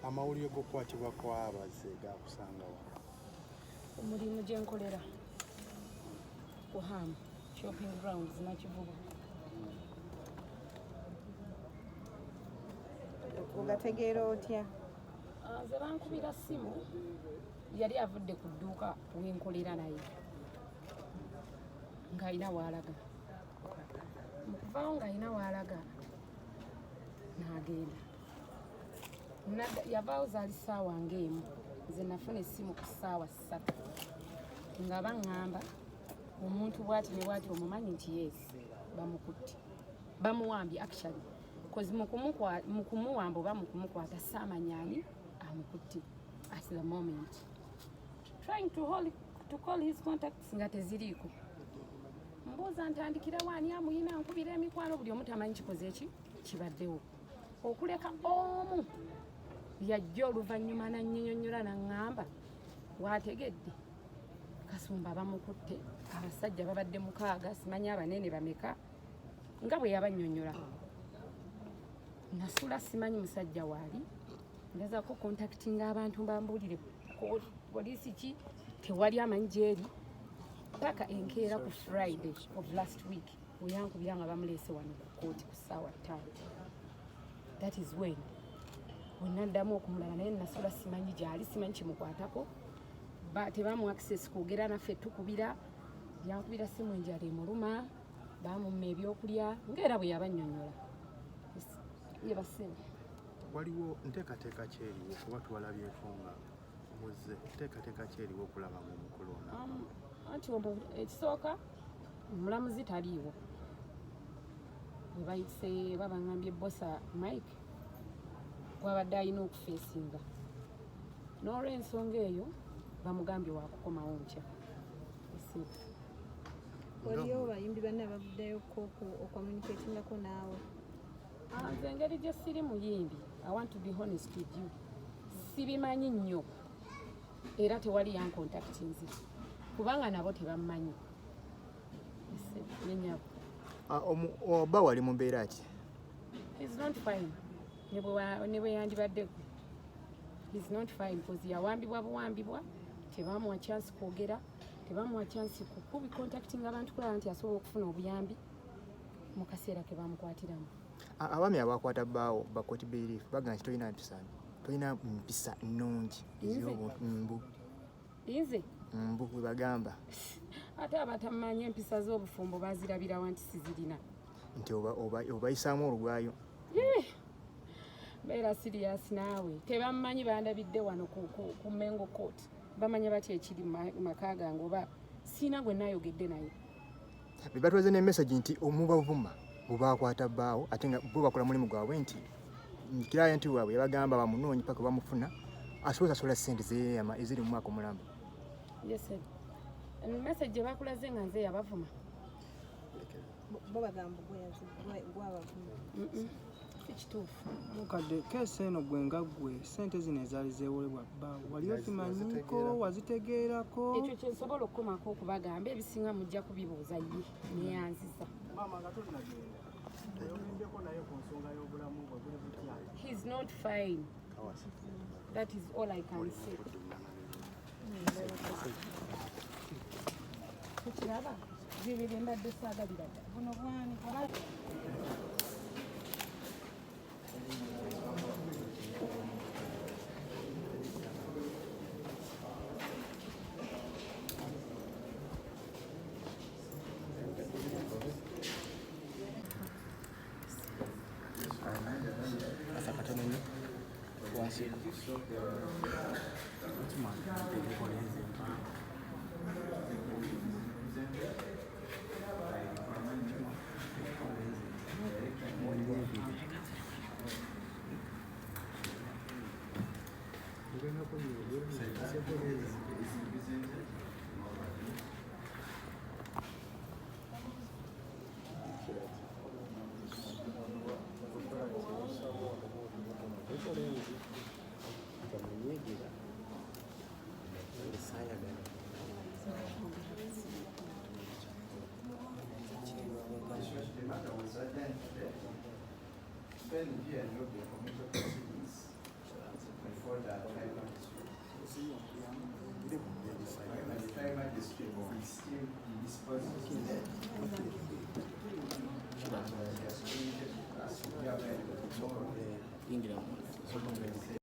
Amawulire g'okukwatibwa kw'abazze gaakusanga wa? Omulimu gye nkolera ku Ham shopping grounds Nakivubo. Ogategeera otya? Nze bankubira ssimu yali avudde ku dduuka wenkolera naye ng'alina w'alaga. Mu kuvaawo ng'alina w'alaga n'agenda. Yavaawo zaali ssaawa ng'emu, nze nafuna essimu ku ssaawa 3 nga baŋŋamba omuntu bw'ati ne bw'ati omumanyi nti yes bamukutte bamuwambye actually because mu kumuwamba oba mu kumukwata saamanyaani amukutte at the moment trying to call his contacts nga teziriiko. Mbuuza ntandikira waani amuyina nkubira emikwano buli omu tamanyi kikoze eki kibaddewo okuleka omu yajja oluvannyuma nannyonyola naŋŋamba waategedde Kasumba bamukutte abasajja babadde 6 simanyi abanene bameka nga bwe yabannyonnyola. Nasula simanyi musajja waali ngezaako contactinga abantu bambuulire poliisi ki tewali amanyi gyeri paka enkeera ku Friday of last week weyankubira nga bamuleese wano ku kooti ku ssaawa 5. That is when wenaddamu okumulaba naye nasula simanyi gyali simanyi kimukwatako tebamu access kwogera naffe tukubira yankubira simu enjala emuluma bamumma ebyokulya ngaera bwe yabannyonnyola. Waliwo nteekateeka kyeriwo kuba tuwalabyeko nga muzze nteekateeka kyeriwo okulaba mu mukulu anti ekisooka omulamuzi taliiwo bwe bayise babaŋŋambye bosa Mike gwabadde alina okufeesinga n'olw'ensonga eyo bamugambye wakukomawo nkya. Waliyo bayimbi banne abavuddeyo ocommunicatingako naawe? Nze engeri gye siri muyimbi, I want to be honest with you, sibimanyi nnyo era tewali yancontactinze kubanga nabo tebammanyi. Nenyabo oba wali mu mbeera ki? He's not fine. Ne bwe yandibaddeko he's not fine because yawambibwa tebamuwa chance kwogera tebamuwa chance kukubi contacting abantu kulaba nti asobola okufuna obuyambi mu kaseera ke bamukwatiramu. Abaami abakwata bbaawo bakoti belief bagamba nti tolina mpisa nnungi Inze mbu bwe bagamba ate abatamanyi empisa z'obufumbo bazirabirawo nti sizirina nti obayisaamu olugwayo. Beera serious naawe tebammanyi bandabidde wano ku Mengo Court bamanya batya ekiri mu maka gange oba siina gwe naayogedde naye. Batuweze ne message nti omubavuma bubakwata bbaawo ate nga bo bakola mulimu gwabwe nti client waabwe yabagamba bamunoonyi paka bamufuna asobola sola ssente zeeyama eziri mu mwaka omulamba. Yes sir. Message gye bakulaze nga nze yabavuma bo bagamba gwabavuma ekituufu mukadde keesi eno gwe nga ggwe ssente zino ezaali zeewolebwa bbaawo wali okimanyiko wazitegeerako? Ekyo kye nsobola okukomako okubagamba ebisinga mujja kubibuuza ye neyanziza. He's not fine. That is all I can say. Kukiraba bibiri mbadde saagalira buno bwani spend here and look at commercial proceedings before the tribal dispute. And the tribal dispute is still disposed of. He has communicated with us. We are very good.